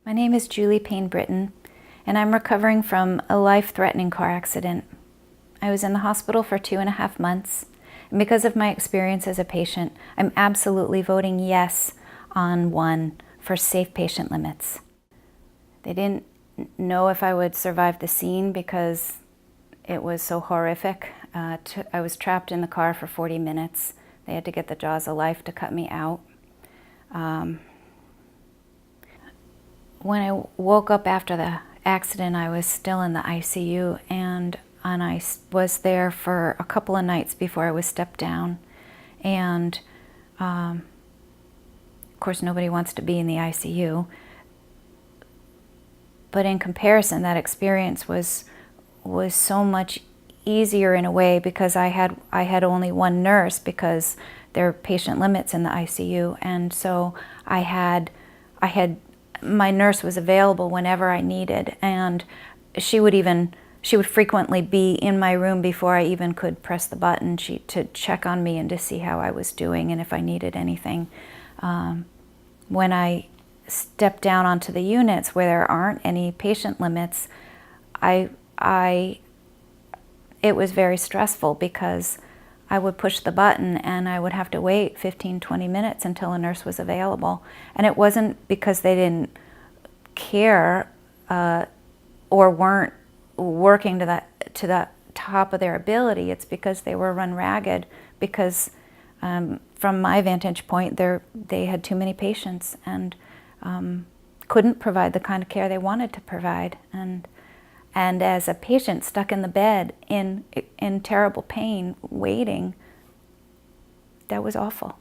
My name is Julie Payne Britton, and I'm recovering from a life-threatening car accident. I was in the hospital for 2.5 months, and because of my experience as a patient, I'm absolutely voting yes on 1 for safe patient limits. They didn't know if I would survive the scene because it was so horrific. I was trapped in the car for 40 minutes. They had to get the jaws of life to cut me out. When I woke up after the accident, I was still in the ICU, and I was there for a couple of nights before I was stepped down. And of course, nobody wants to be in the ICU. But in comparison, that experience was so much easier in a way because I had only 1 nurse because there are patient limits in the ICU, and so my nurse was available whenever I needed, and she would frequently be in my room before I even could press the button to check on me and to see how I was doing and if I needed anything. When I stepped down onto the units where there aren't any patient limits, it was very stressful because I would push the button and I would have to wait 15-20 minutes until a nurse was available. And it wasn't because they didn't care or weren't working to the top of their ability. It's because they were run ragged because from my vantage point, they had too many patients and couldn't provide the kind of care they wanted to provide. And as a patient stuck in the bed in terrible pain, waiting, that was awful.